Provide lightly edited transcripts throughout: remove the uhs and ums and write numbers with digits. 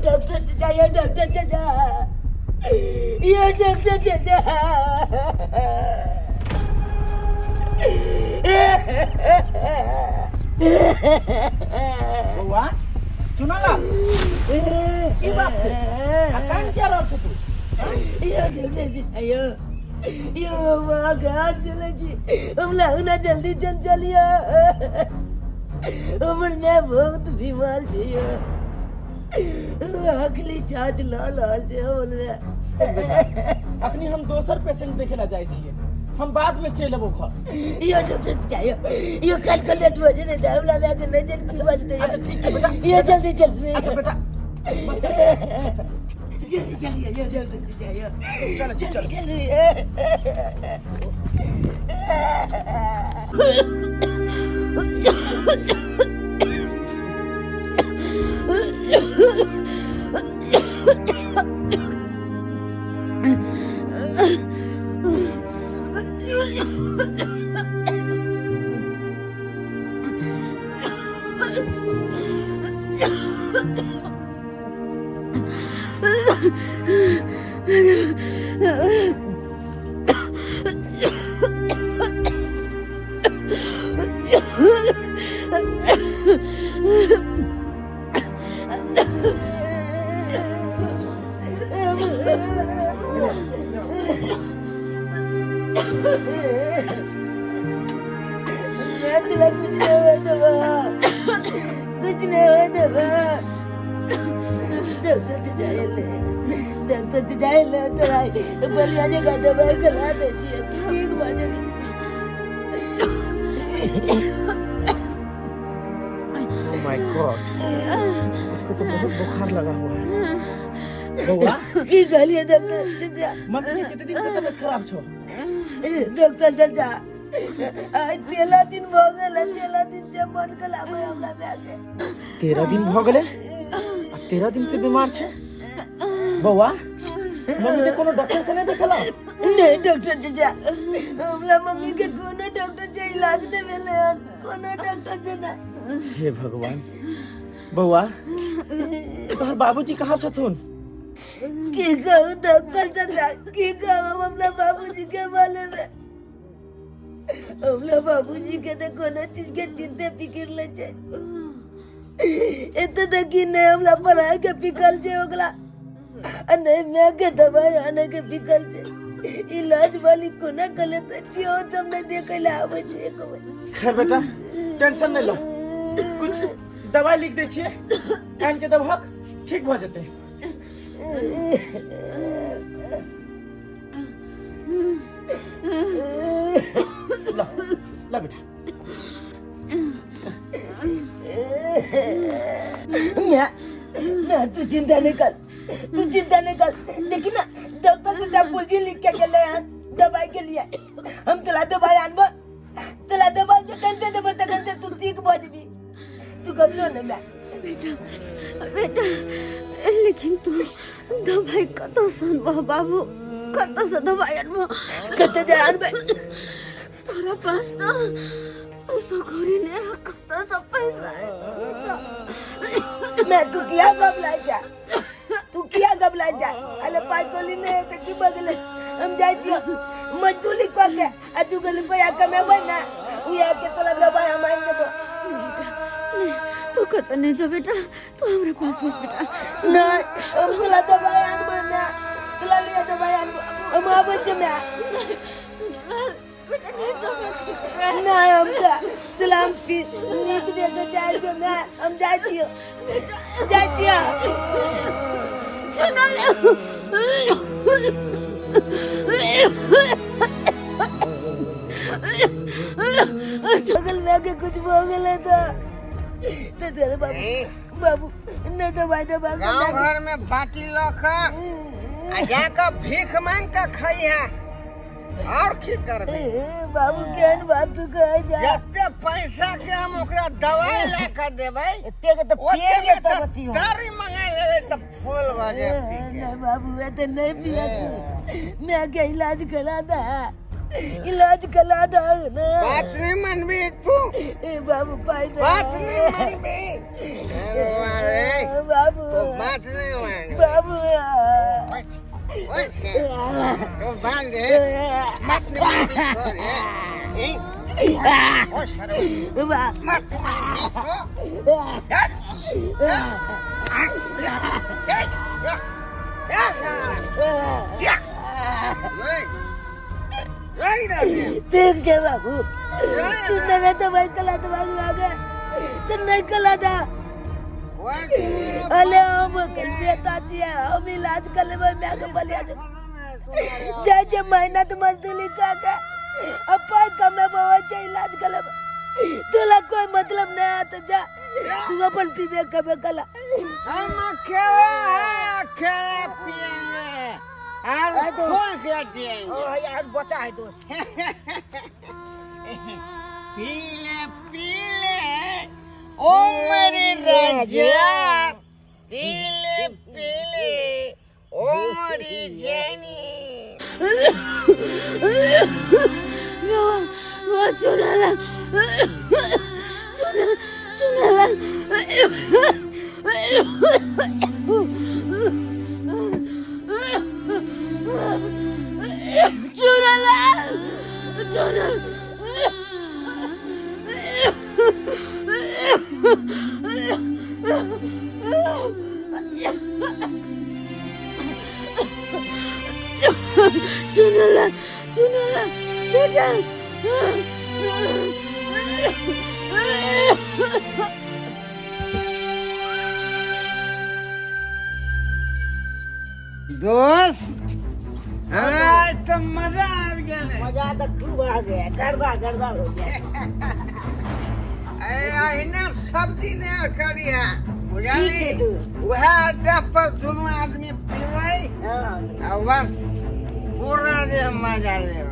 Doctor चाचा, ये doctor चाचा, ये डॉक्टर चाचा। बउआ सुना ना की बात छे कान क्या रह छ तू ये डॉक्टर चाचा, ये वहाँ कहाँ चले जी? हम लगना जल्दी चलिए, हमने बहुत बीमार छे। अगली जांच लाल छे बोलबे। अखनी हम दोसर पेशेंट देखे ला जाय छियै, हम बाद में चल अबो घर। ये डॉक्टर चाहिए, ये कल लेट हो जाए तो हमरा में के नजर की बजते। अच्छा ठीक है बेटा, ये जल्दी चल। अच्छा बेटा जल्दी चलिए, ये डॉक्टर चाहिए। चलो चलो कुछ नहीं हुआ दवा। डॉक्टर जाए ले तोरा बलिया जगह दवाई करा दे छी, ठीक बाजे। माय गॉड, इसको तो बहुत बुखार लगा हुआ है। बउआ की गलिए डॉक्टर चाचा, मम्मी के कितने दिन से तबीयत खराब छो? डॉक्टर चाचा, आज 13 दिन हो गेल, 13 दिन से मन गलाबे हमरा जाके। 13 दिन भ गेले, 13 दिन से बीमार छे। बउआ मम्मी के कोनो डॉक्टर से नहीं देखला? नहीं डॉक्टर चाचा, हमरा मम्मी के कोनो डॉक्टर से इलाज नहीं भेले हन, कोनो डॉक्टर से ना। हे भगवान। बउआ तोहर बाबूजी कहाँ छथुन? की कहूँ डॉक्टर चाचा, की कहूँ हमरा बाबूजी के बारे में। हमरा बाबूजी के तो कोनो चीज के चिंता फिक्र ले छे। एते तक कि नहीं हमरा पढ़ाई के फिक्र छे ओकरा, नहीं मैं के दवाई आने के फिक्र छे। इलाज वाली कोना कले तो जियो सब नहीं देखे ला आवे छे। खैर बेटा टेंशन नहीं लो, कुछ दवाई लिख दे छिए, कान के दवा ठीक भ जते। ला बेटा। ना तू चिंता नहीं कर, तू चिंता नहीं कर। देखी ना डॉक्टर चाचा पुलजी लिख के गेले हैं दवाई के लिए। हम चला दवाई आनबो, चला दवाई जो कंते देबो त कंते तू ठीक भ जबी। तू गबलो न बे बेटा, लेकिन तू दवाई कत सुनबो बाबू, कत से दवाई आनबो, कते जा आनबे? तोरा पास तो पैसा कौड़ी ने, कत से पैसा है मैं तू किया गबलाई जा, तू किया गबलाई जा। अले पाई कोली ने त की बगले हम जाई छियो मजदूरी क के आ तू गले पैसा कमेबै ना, उया के तोला दवाई हम आइन देबो। तू कत नहीं जा बेटा, तू हमारे पास मत बेटा। नहीं हम तोला दवाई आनबो ना, तोला लिए दवाई आनबो हम आबै छ ना। बेटा नहीं जा बेटा, नहीं हम जा तोला हम लिख दे के जाई छ ना, हम जाई छियो जाई छियो। सुनो जंगल में के कुछ हो गेले तो तेरे बाबू नहीं दवाई दवा गांव घर में बाटी लख आ जाकर भीख मांग के खाई है। और की करबे बाबू केहन बात तू कहे जा जते पैसा के हम ओकरा दवाई ला के देबै एते के तो ओते पिए में के तो बती हो दारी मंगा लेबै त फूल बजे पी के नहीं बाबू ये तो नहीं पिया तू मैं के इलाज करा दा ना बात नहीं मनबी तू ए बाबू पाई दे बात नहीं मनबी अरे बाबू तो बात नहीं मान बाबू ओए तो बांध दे मत नहीं मनबी छोड़ ओ शर्म मत मनबी तो ठीक है बाबू तू नहीं तो भाई कला तो बाबू आ गया तो नहीं कला था अले हम बेटा जी हम इलाज कर ले मैं के बलिया जय जय मेहनत मजदूरी का के अपन कमे बाबा से इलाज कर ले तोला कोई मतलब नहीं आता जा तू अपन पीबे कबे कला हम खेले पिएंगे और खोल के जिएंगे ओ यार बचा है दोस्त पीले पीले ओ मेरी रजा पीले पीले ओ मेरी जेनी वो सुनला सुनला सुनला बेटा दोस्त अरे तो मजा आ गया मजा तो खूब आ गया गर्दा हो गया अरे इन्हें सब दिन करिया बुझाली ठीक है दोस्त। वह अड्डा पर दोनों आदमी पीवे हाँ। और बस पूरा दे मजा लेवा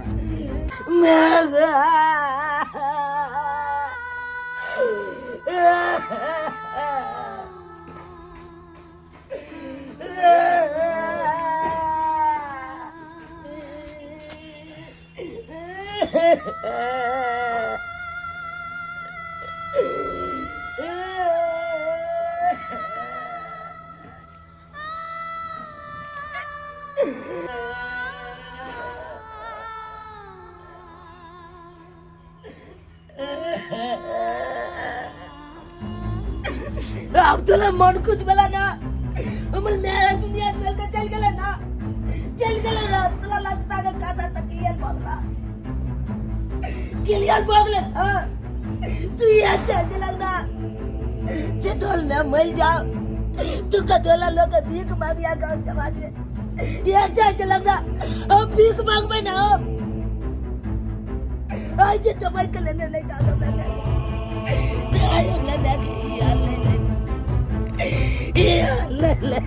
अब तुला मन कुछ बोला ना अमल मेरा दुनिया चल के चल गेला ना तुला लाजता का कादा तक क्लियर बगले हां तू ये अच्छा लगना चतोल में मर जाओ तू का दोला लोग भीख मांगिया गांव समाज में ये अच्छा लगना अब भीख मांग में ना आज तो भाई कलेने ले का मैं आयो ले ले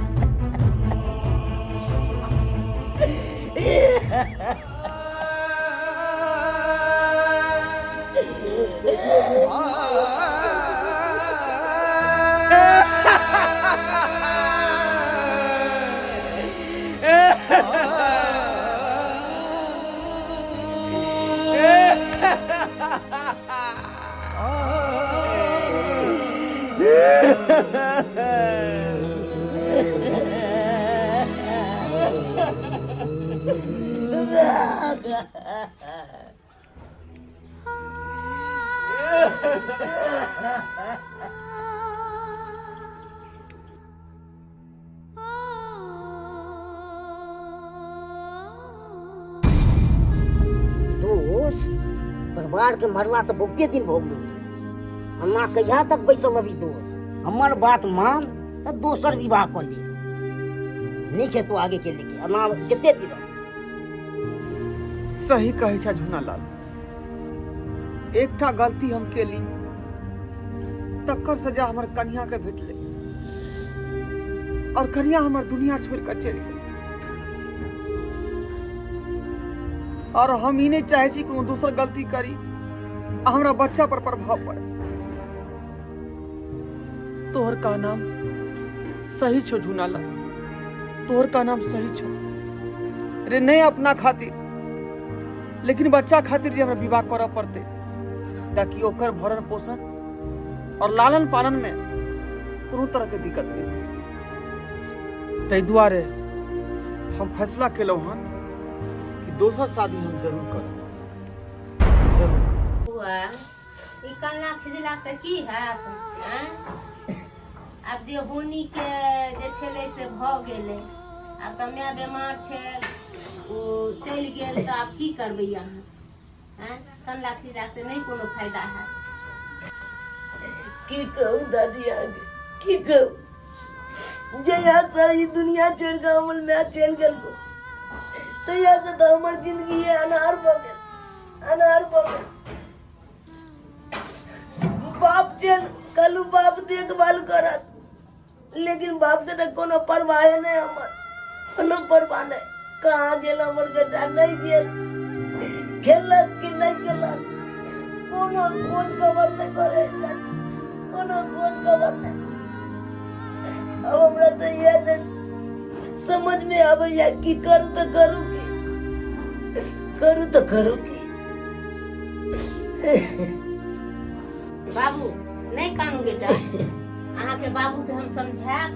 परिवार के मरला तो बहुते दिन भोग लो अन्ना कहिया तक बैसल अभी दोस्त हमार बात मान तो दोसर विवाह कर ली नहीं खे तो आगे के लेके अन्ना कितने दिन सही कहे छा झूना लाल एकटा गलती हम केली तकर सजा हमर कन्या के भेटले और कन्या हमर दुनिया छोड़ कर चल गई और हम ही नहीं चाहे छी कोनो दूसर गलती करी आ हमरा बच्चा पर प्रभाव पड़े। तोहर का नाम सही छो झुनाला, तोहर का नाम सही छो रे, नहीं अपना खातिर लेकिन बच्चा खातिर जे हमरा विवाह करऽ पड़ते ताकि ओकर भरण पोषण और लालन पालन में कोनो तरह के दिक्कत नहीं हो। तै दुआरे हम फैसला केलहुँ हन कि दोसर शादी हम जरूर करब, जरूर करब। बुआ ई कन्या खिजला से की हैत हैं? आब जे हुनी के जे छलै से भ गेलै, आब तऽ माय बीमार छै, ओ चलि गेल तऽ आब की करबै अहाँ हैं? कन्या खिजला से नहीं कोनो फायदा है। की कहूँ दादी आगे, की कहूँ जहिया से ई दुनिया छोड़ के हमर माय चल गेल को तहिया से तो हमर जिंदगी अनार भ गेल, अनार भ गेल। बाप चल कलू बाप देखभाल करत, लेकिन बाप के तो कोनो परवाह नहीं, हमर कोनो परवाह नहीं। कहाँ गेल हमर बेटा, नहीं गेल, खेलक कि नहीं खेलक, कोनो खोज खबर नहीं करे, कोनो खोज खबर नहीं। अब हमरा तो ये नहीं समझ में आवे कि करूँ तो करूँ की, करूँ तो करूँ की। बाबू नहीं कानू बेटा, अहाँ के बाबू के हम समझाएब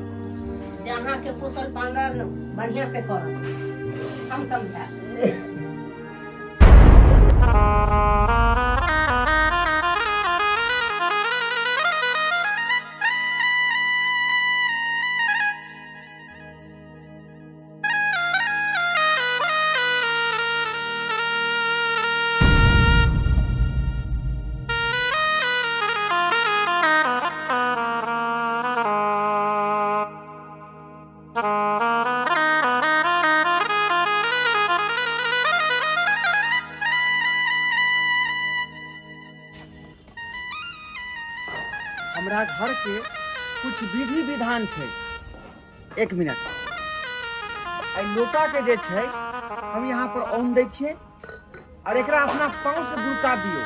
जे अहाँ के पोसल पालन बढ़िया से करब, हम समझाएब। हमरा घर के कुछ विधि विधान छै। एक मिनट, आई लोटा के जे छै हम यहाँ पर औन दै छियै और एकरा अपना पाँव से गुड़का दियो।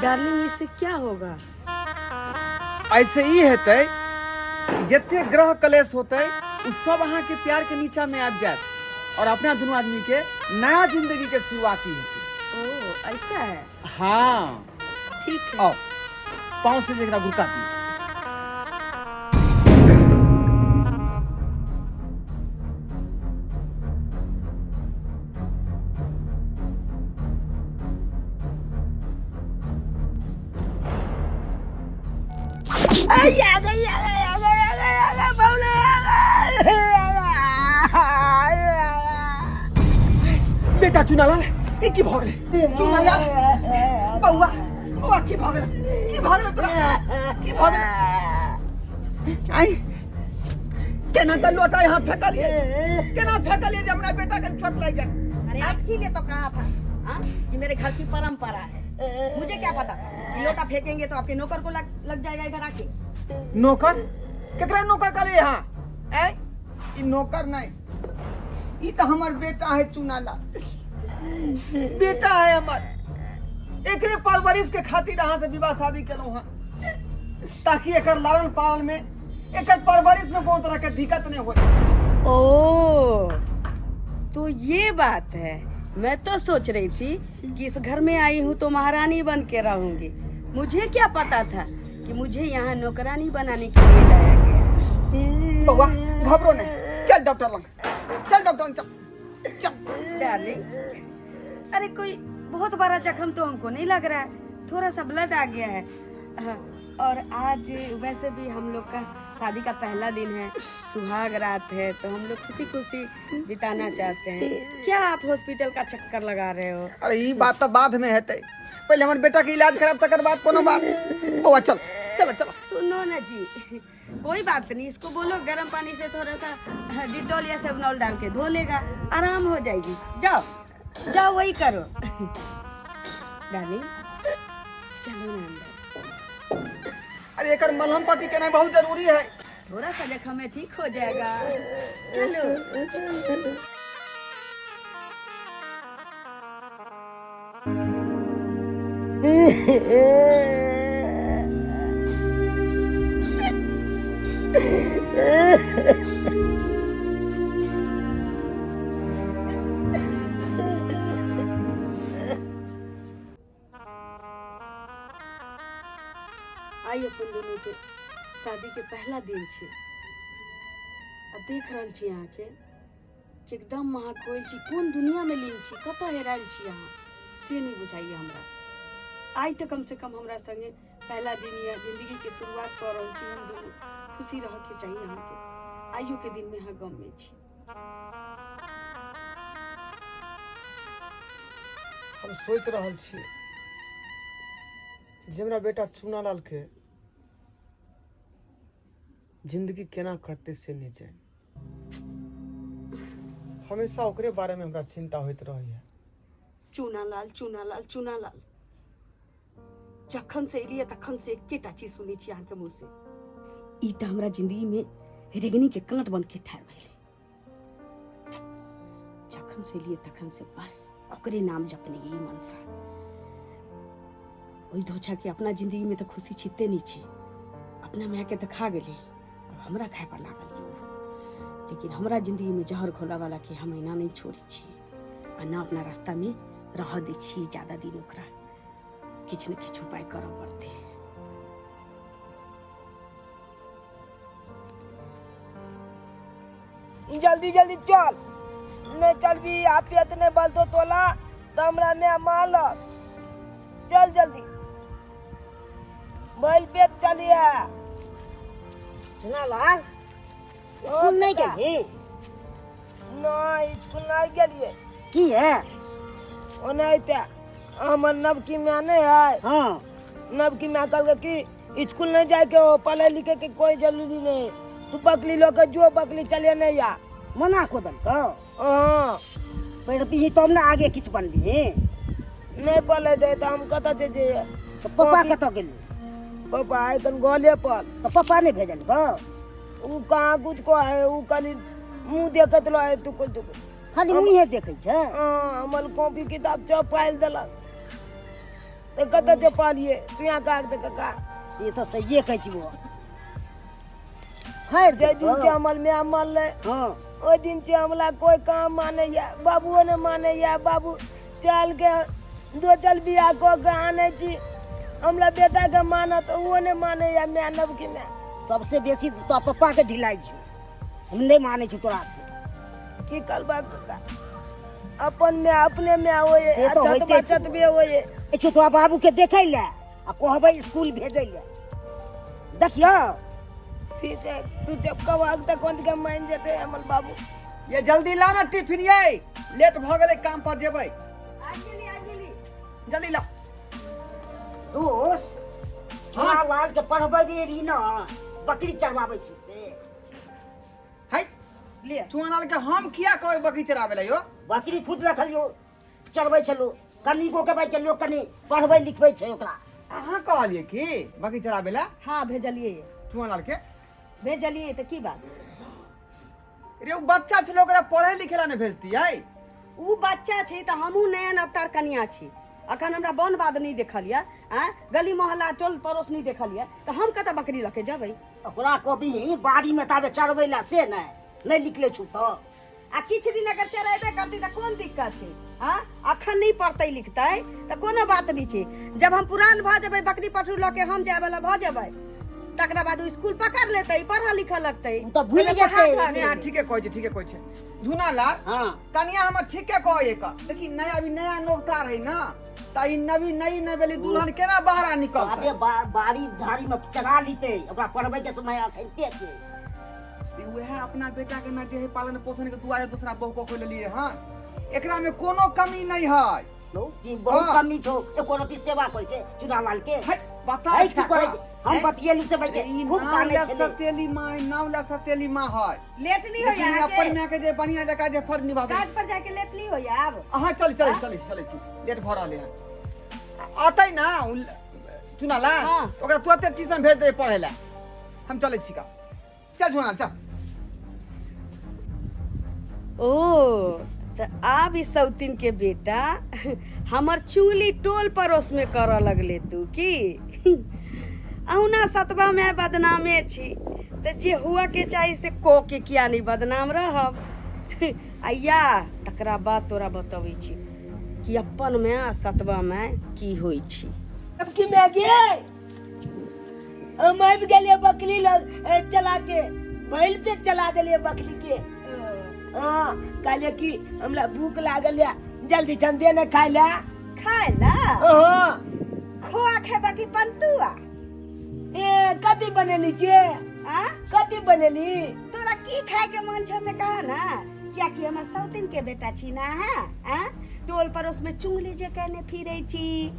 डार्लिंग इससे क्या होगा? ऐसे ही हेतै कि जते ग्रह कलेश होतै उ सब अहाँ के प्यार के नीचा में आबि जायत और अपना दोनों आदमी के नया जिंदगी के शुरुआती हेतै। ओह ऐसा है, हाँ ठीक है। आओ पाँव से जरा गुड़का दियो। बेटा चुनालाल ई की भऽ गेलै? चुनालाल बौआ बौआ की भऽ गेलै? की भऽ गेलै तोरा? की भऽ गेलै? आई केना त लोटा यहाँ फेंकलिए, केना फेंकलिए जे हमरा बेटा के चोट लग गई? अरे आपके लिए तो कहा था हाँ? ये मेरे घर की परंपरा है, मुझे क्या पता कि लोटा फेंकेंगे तो आपके नौकर को लग जाएगा इधर आके। नौकर? केकरा नौकर करे यहाँ? ऐ ई नौकर नहीं, ई तो हमार बेटा है चुनाला, बेटा है हमार। एकरे परवरिश के खातिर अहाँ से विवाह शादी केलहुँ हँ ताकि एकर लालन पालन में, एकर परवरिश में कोनो तरह के दिक्कत नहीं हो। ओह तो ये बात है, मैं तो सोच रही थी कि इस घर में आई हूँ तो महारानी बन के रहूंगी, मुझे क्या पता था कि मुझे यहाँ नौकरानी बनाने के लिए लाया गया। बउआ घबरो नहीं, चल डॉक्टर लंग, चल डॉक्टर लंग, चल चल। डार्लिंग अरे कोई बहुत बड़ा जख्म तो हमको नहीं लग रहा है, थोड़ा सा ब्लड आ गया है। हाँ, और आज वैसे भी हम लोग का शादी का पहला दिन है, सुहाग रात है, तो हम लोग खुशी खुशी बिताना चाहते हैं। क्या आप हॉस्पिटल का चक्कर लगा रहे हो? अरे ये बात तो बाद में है, पहले हमारे बेटा के इलाज खराब तक बात कोनो बात। बउआ चल चल चल। सुनो ना जी, कोई बात नहीं, इसको बोलो गर्म पानी से थोड़ा सा डिटॉल या सेवनॉल डाल के धो लेगा, आराम हो जाएगी। जाओ जाओ वही करो। डार्लिंग चलो ना अंदर। अरे एकर मलहम पट्टी करना बहुत जरूरी है। थोड़ा सा जख्म में ठीक हो जाएगा, चलो। आई अपन दोनों के शादी के पहला दिन छे आ देख रहल छी यहाँ के कि एकदम महाकोल छी, कौन दुनिया में लीन छी, कत हेरायल छी यहाँ से नहीं बुझाइए हमरा। आई तो कम से कम हमरा संगे पहला दिन या जिंदगी के शुरुआत कर रहल छी, हम दोनों खुशी रह के चाहिए यहाँ के। आइयो के दिन में यहाँ गम में छी। हम सोच रहल छी जे हमरा बेटा चुनालाल के जिंदगी केना करते से नहीं जाए। हमेशा ओकरे बारे में हमरा चिंता होइत रही है। चुनालाल चुनालाल चुनालाल, जखन से एलिए तखन से एकेटा चीज सुनी छी अहाँ के मुंह से, ई त हमरा जिंदगी में रेगनी के कांट बन के ठाड़ भइले। जखन से एलिए तखन से बस ओकरे नाम जपने यही मनसा। ओई धोछा के अपना जिंदगी में तो खुशी छिते नहीं छे, अपना माँ के तो खा गेले, अब हमरा खाए पर लागल यो। लेकिन हमरा जिंदगी में जहर घोला वाला के हम इना नहीं छोड़ी छी आ ना अपना रास्ता में रह दे छी ज्यादा दिन। ओकरा किछ न किछ उपाय करऽ पड़ते। जल्दी जल्दी चल, नहीं चल भी आप इतने बल तो तोला तो हमरा में माल। चल जल्दी बैल पे चलिए। चुनालाल स्कूल नहीं गेली? नहीं स्कूल नहीं गेलिए। की है? ओ नहीं ते हमर नवकी में नहीं है। हाँ नवकी में कल कि स्कूल नहीं जाए के हो, पढ़े लिखे के कोई जरूरी नहीं। तू बकली लो के जो बकली चलिए नहीं या मना को दल तो हाँ पढ़ भी तब ना आगे किछ बनबी। नहीं पढ़े दे तो हम कत जे तो पापा कत गेलू? पापा आए कन गोले पर। तो पापा ने भेजल गो? ऊ कहाँ कुछ को है, ऊ खाली मुंह देखत लो है टुकुल टुकुल। खाली मुँहे देखे छे? हाँ हमर कॉपी किताब चपाइल देलक तो कत चपालिए तू यहाँ काग दे का। से तो सही कह छी वो। खैर जे दिन से हमर में मल ले हाँ ओ दिन से हमला कोई काम माने या बाबुओ ने माने या बाबू चल के दो चल बियाह को के आने छी। हमला बेटा के मानत वो ने माने या मैं नवकी में। सबसे बेसी तो पापा के ढिलाई छी, हम नहीं माने छी तोरा से। की करबा का अपन में अपने में होए से तो होइते छै। बचत भी होए। ए छोटवा बाबू के देखै ले आ कहबै स्कूल भेजै ले। देखियो ठीक है तू जब कवाग तक कौन के मान जेते हमर बाबू। ये जल्दी ला ना टिफिन, ये लेट भ गेलै, काम पर जेबै। जल्दी ला। दोस्त चुनालाल के पढ़बै भी ना, बकरी चरवाबै छी से। है ले चुनालाल के हम किया कहै बकरी चराबै ला यो? बकरी खुद रखलियो, चरबै छलो। कनिको के भाई के लोग कनी पढ़बै लिखबै छै ओकरा। अहाँ कहलिए कि बकरी चराबै ला हाँ भेजलिए चुनालाल के? भेजलिए तो की बात? रे उ बच्चा छले, ओकरा पढ़े लिखे ला ने भेज दियै? ऊ बच्चा छै तो हमहू नयन अवतार कनिया छी। अखन हमरा बन बाद नहीं देखलिए, गली मोहल्ला टोल पड़ोस नहीं देखलिए, तो हम कत बकरी लके जबै? ओकरा कभी बाड़ी में ताबे चरबै ला से नहीं निकले छु तो। आ किछ दिन अगर चरेबे करती तो कोन दिक्कत छै? अखन नहीं पढ़ते लिखते तो कोनो बात नहीं छै। जब हम पुरान भ जेबै, बकरी पठरू ल के हम जाय वाला भ जेबै, तकरा बाद स्कूल पकड़ लेते, पढ़ा लिखा लगते तो भूल जेतै। नहीं हाँ ठीक है कहै छै, ठीक है कहै छै। धुनालाल हाँ कनिया हमर ठीक है कहै का, लेकिन नया अभी नया नौकार है ना, ता ई नवी नई नवेली दुल्हन केना बाहर निकलतै? अबे बाड़ी धारी में चरा लीते, ओकरा पढ़बै के समय अखनते छै। उहे अपना बेटा के ना जे है पालन पोषण के दुआरे दूसरा बहु को लेलिए। हां एकरा में कोनो कमी नहीं है। जी बहुत कमी छो, एको रति सेवा करै छै चुनालाल के। है बता है की करै छै? हम बतियेलु से भाई के खूब काने छले। सतेली माँ नाम ला सतेली माँ है। लेट नहीं हो लेकिन या अपन में के जे बढ़िया जका जे फर्ज निभावे काज पर जाके लेट नहीं हो या? अब अहाँ चल चल चल चलै छी, लेट भ रहले है। आतै ना चुनालाल हाँ। ओकरा तुरंत ट्यूशन भेज दे पढ़े ला। हम चलै छी का, चल चुनालाल चल। ओ तो अब इस सौतीन के बेटा हमर चुंगली टोल परोस में कर लगले तू की अहुना सतबा में बदनामे छी तो जे हुआ के चाहिए से को के किया नहीं बदनाम रहब आया तकरा बात तोरा बतबै छी कि अपन में आ सतबा में की होई छी। अब की मैं गे हम आबि गेलिए बकरी लग चला के बैल पे चला देलिए बकरी के। हाँ कहलिए कि हमरा भूख लागल है जल्दी चंदे ने खाए ला। हाँ खोआ खेबा की पंतुआ ए कथी बनेली छे आ कथी बनेली तोरा की खाए के मन छ से कहा ना क्या कि हमर सौतीन के बेटा छी ना है आ टोल परोस में चुंगली जे कहने फिरै छी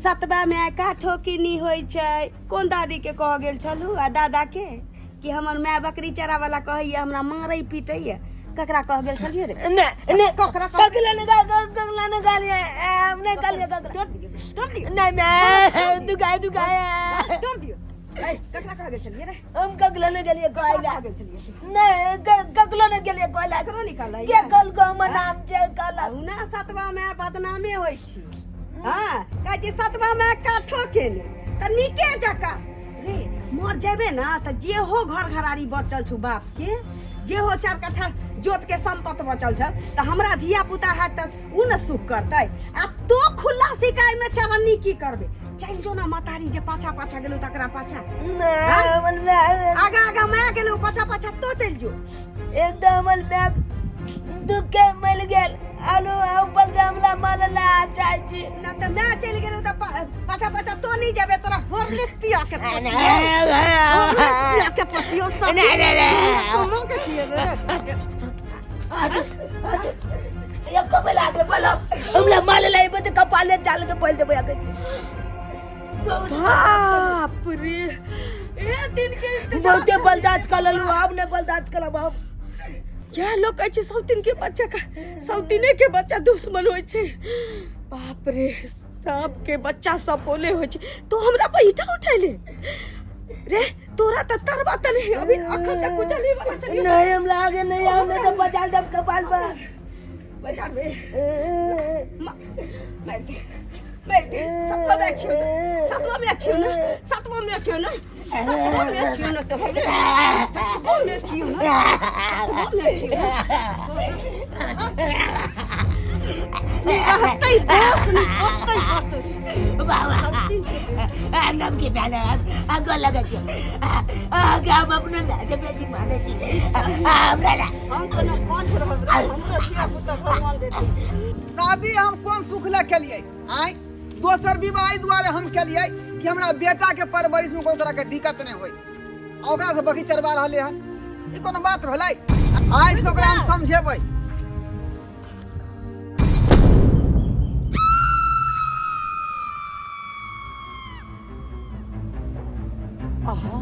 सतबा में काठो की नी होई छै। कोन दादी के कह गेल छलू आ दादा के कि हमर माय बकरी चरा वाला कहैया हमरा मारै पिटैया ककरा कह गेल छलिए रे ने ने ककरा ककला ने गालिए हमने गालिए तोड़ दियो नहीं मैं दुगाए तोड़ दियो ककरा कह गेल छलिए रे हम ककला ने गेलिए कहला कह गेल छलिए नहीं ककला ने गेलिए कहला ककरो निकाल के कल को हमर नाम छै कहला उना सतबा में बदनामे होई छी। हां कहै छी सतबा में काठो के ने त नीके जका रे मर जेबे ना त जे हो घर घरारी बचल छु बाप के जे हो 4 कट्ठा जोत के संपत्ति बचल छ त हमरा धिया पुता है त उ न सुख करतै आ तो खुला सिकाई में चरनी की करबे चल जो ना मतारी जे पाछा पाछा गेलो तकरा पाछा हमर में आगा आगा मैं गेलो पाछा पाछा तो चल जो एकदम हमर बैग दुख के मिल गेल आलू ऊपर से हमला मारला चाय छी ना त मैं चल गेलो त पाछा पाछा तो नहीं जाबे तोरा होरलिस पिया के पसियो तो तुम के छिए ये कब लागे बोलो हमला मारला ई बते कपाले चाल के बोल देबे आगे बाप रे ए दिन के बहुते बलदाज कललू आपने बलदाज कला बाप क्या लोग कहै छै सौतीन के बच्चा का सौतीने के बच्चा दुश्मन होय छै बाप रे सांप के बच्चा सपोले होय छै तो हमरा पे ईटा उठैले रे तोरा त तरबा तले अभी अखन तक कुछ नहीं वाला चलिए नहीं हम लागे नहीं हमने तो बचाल दब कपाल पर बचा बे मैं सतवा में अच्छी हूँ सतवा में अच्छी हूँ ना सतवा में अच्छी हूँ ना सतवा में अच्छी हूँ ना तो सतवा में अच्छी हूँ ना सतवा में अच्छी हूँ हत्ते बस हत्ते बस बाबा नम के पहले आगो लगा छे आगे हम अपने से बेसी माने छी हमरा हम तो ना पांच रह हमरा छिया पुत्र भगवान देते शादी हम कौन सुख ला के लिए आय दोसर विवाह द्वारे हम के लिए कि हमरा बेटा के परवरिश में कोई तरह के दिक्कत नहीं होई ओकरा से बकी चरबा रहले हन ई कोनो बात भेलै आय से ओकरा हम समझेबै आहा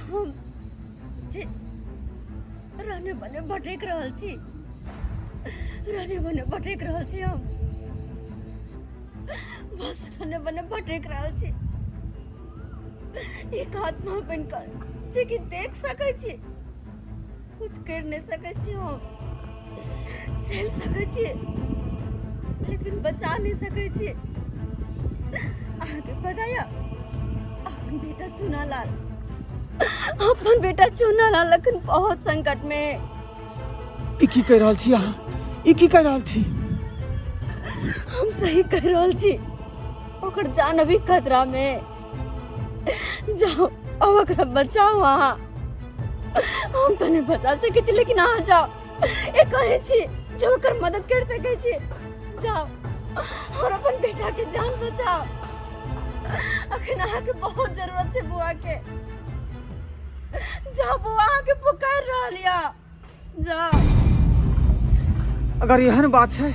हम जे रहने बने भटक रहल छी रहने बने भटक रहल छी हम बस रहने बने भटक रहल छी एक आत्मा बनकर जे कि देख सकै छी कुछ कर नहीं सकै छी हम चल सकै छी लेकिन बचा नहीं सकै छी आगे बताया अपन बेटा चुनालाल अपन बेटा चुनालाल लेकिन बहुत संकट में ई की कह रहल छी अहाँ ई की कह रहल छी हम सही कह रहल छी ओकर जान अभी खतरा में जाओ अब ओकरा बचाओ अहाँ हम तो नहीं बचा सके छी लेकिन अहाँ जाओ ए कहे छी जो ओकर मदद कर सके छी जाओ और अपन बेटा के जान बचाओ अखन अहाँ के बहुत जरूरत है बुआ के जाओ बुआ के पुकार रहल या जाओ अगर एहन बात है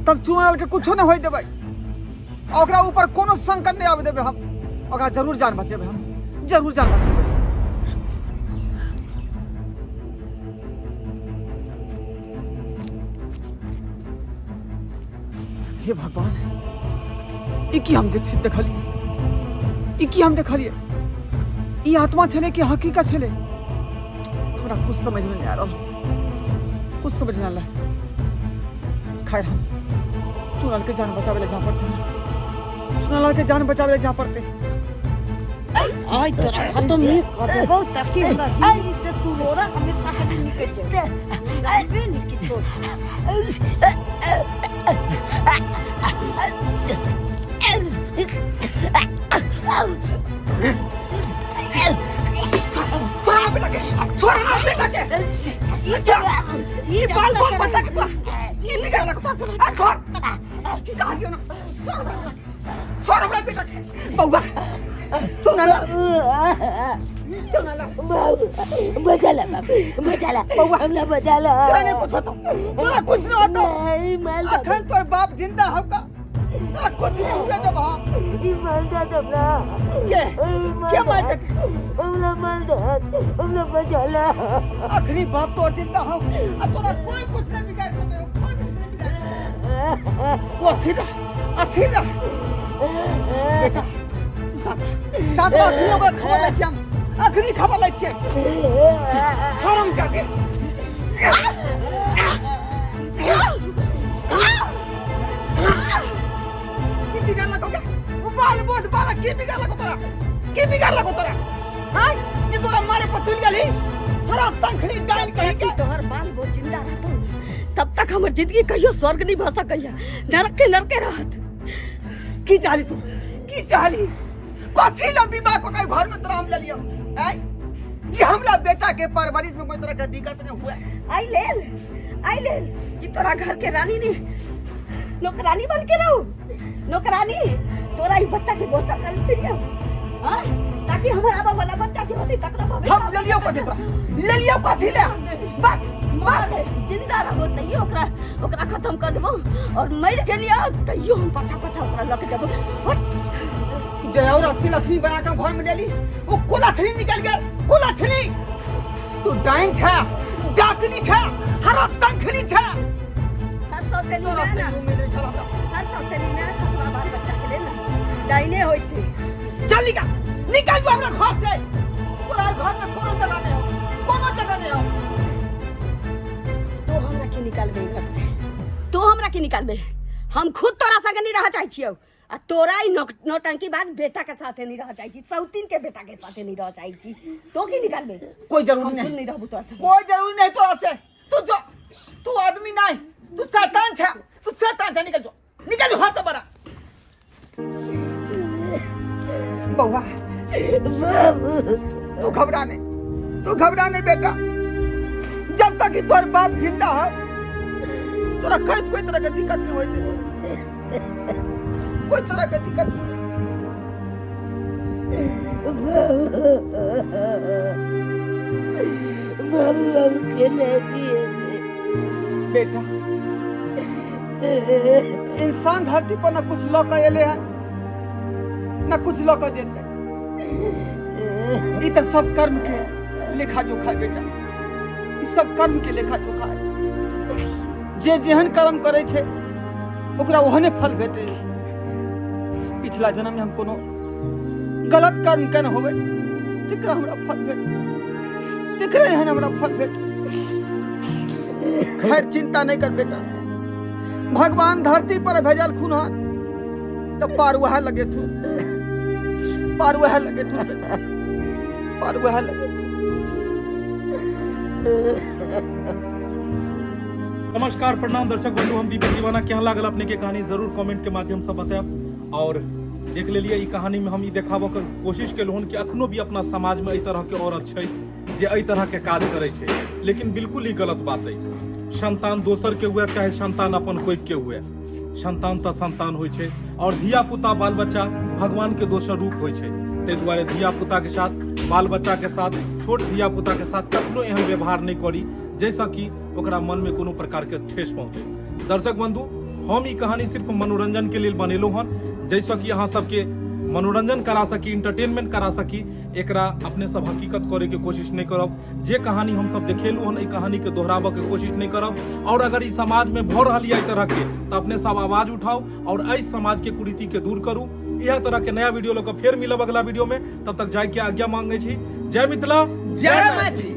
तब चुनाल के कुछो नहीं होय देबै ओकरा ऊपर कोनो संकट नहीं आवे देबै हम ओकरा जरूर जान बचेबै हम जरूर जान बचेबै हे भगवान ई की हम देखलिए ई की हम देखलिए ई आत्मा छले कि हकीकत छले हमरा कुछ समझ में नहीं आ रहा, कुछ समझ ना ला। खैर हम चुनाल के जान बचावे ले जहाँ पड़ते, चुनाल के जान बचावे ले जहाँ पड़ते। आई तोरा खत्म नहीं कर देबो ताकि हमरा जिंदगी से तू रोरा हमेशा के लिए निकल जाए। बिन इसकी छोड़ छोड़ा बेटा के, छोड़ा बेटा के, ये बाल बाल बचा के तू ये निकाल रखो, छोड़ चिढ़ाइयो ना, छोड़ हमरा बेटा के। बउआ चुनाला बचाला बाबू, बचाला बउआ, हमला बचाला। तोरा कुछ होतो, तोरा कुछ नहीं होतो। नहीं माल अखन तोर बाप जिंदा होगा, तोरा कुछ नहीं हुआ जब हम ई माल दा तबला क्या मार दे, हमला बचाला। अखनी बाप तोर जिंदा हो, आ तोरा कोई कुछ नहीं बिगाड़ सके, कोई कुछ नहीं बिगाड़। तू असीर रह बेटा, सात आदमियों का खबर लै छियै, अखनी खबर लै छियै। हरम जाते की बिगाड़ लगो क्या, वो बाल बोझ बाला की बिगाड़ लगो तोरा, की बिगाड़ लगो तोरा, हाँ ये तोरा मारे पतुल गली, हरा संखनी डाल कहीं के। तोहर बाल वो जिंदा रहता तब तक हमर जिंदगी कहियो स्वर्ग नहीं भा सकैया, नरक के रहत। की चाहली तू, की चाहली, कथी ला विवाह को कई घर में तोरा हम ले लियो, हैं? ये हमरा बेटा के परवरिश में कोई तरह का दिक्कत नहीं हुआ। आई लेल कि तोरा घर के रानी ने नौकरानी बन के रहू, नौकरानी तोरा ही बच्चा के गोस्ता कर फिरियो, हां ताकि हमारा आबा वाला बच्चा जे होती तकरा भविष्य हम ले लियो कथी तोरा, ले लियो कथी ले, बस मार जिंदा रहो तैयो ओकरा खत्म कर देबो, और मर गेलियो तैयो हम पछा ओकरा लक देबो। जय और अपनी लक्ष्मी बना के घर में ले ली, वो कुलछनी निकल गया, कुलछनी तू डाइन छा, डाकनी छा, हरा संखनी छा। हर सौतेली तोरा में से ना, उम्मीद नहीं छला हमरा, हर सौतेली में सतवा बाल बच्चा के लेल डाइने होय छै। चल निकल जो हमरा घर से, तोरा घर में कोनो जगह नहीं हो, कोनो जगह नहीं हो। तो हमरा के निकालबे घर से, तो हमरा के निकालबे, हम खुद तोरा संग नहीं रह चाहै छियौ, आ तोरा ही नौटंकी बाद बेटा के साथे नहीं रह चाहै छी, सौतीन के बेटा के साथे नहीं रह चाहै छी, तो की निकालबे? कोई जरूरी हम नहीं, नहीं रहबू तोरा संग, कोई जरूरी नहीं तोरा से, तू जो, तू आदमी नहीं, तू शैतान छा, तू शैतान छा, निकल जो घर से बड़ा। बउआ तू घबरा नहीं बेटा, जब तक कि तोर बाप जिंदा है तोरा कोई तरह के दिक्कत नहीं होती, कोई तरह के दिक्कत नहीं। बेटा इंसान धरती पर न कुछ लौका एले है न कुछ लौका देते, ये तो सब कर्म के लेखा जोखा है बेटा, ये सब कर्म के लेखा जोखा है। जे जेहन कर्म करे छे ओकरा ओहने फल भेटे छै। पिछला जन्म में हम कोनो गलत कर्म केने होबे तकरा हमरा फल भेटे, तकरे एहन हमरा फल भेटे। खैर चिंता नहीं कर बेटा, भगवान धरती पर भेजल खून तो पार वह लगे थू, पार वह लगे थू बेटा, पार वह लगे थू। नमस्कार प्रणाम दर्शक बंधु, हम दीपक दीवाना केहन लागल अपने के कहानी जरूर कमेंट के माध्यम से बताएब। और देख लेलिए ई कहानी में हम ई देखाबो के कोशिश केलहुँ कि अखनो भी अपना समाज में एहि तरह के औरत छै जे एहि तरह के काज करे छै, लेकिन बिल्कुल ही गलत बात है। संतान दोसर के हुए चाहे संतान अपन कोई के हुए, संतान तो संतान होइ छै, और धिया पुता बाल बच्चा भगवान के दोसर रूप होइ छै। ताहि दुआरे धिया पुता के साथ, बाल बच्चा के साथ, छोट धिया पुता के साथ कखनो एहन व्यवहार नहीं करी जैसा कि ओकरा मन में कोनो प्रकार के ठेस पहुंचे। दर्शक बंधु, हम ई कहानी सिर्फ मनोरंजन के लिए बनेलहुँ हन, जैसा कि अहाँ सबके मनोरंजन करा सकी, इंटरटेनमेंट करा सकी, एकरा अपने सब हकीकत करे के कोशिश नहीं करब। जे कहानी हम सब देखेलू हन, ई कहानी के दोहराबे के कोशिश नहीं करब। और अगर ई समाज में भ रहल है तरह के, तो अपने सब आवाज उठाओ और इस समाज के कुरीति के दूर करू। यह तरह के नया वीडियो लेकर फिर मिलब अगला वीडियो में, तब तक जाय के आज्ञा मांगे छी। जय मिथिला, जय मैथिली।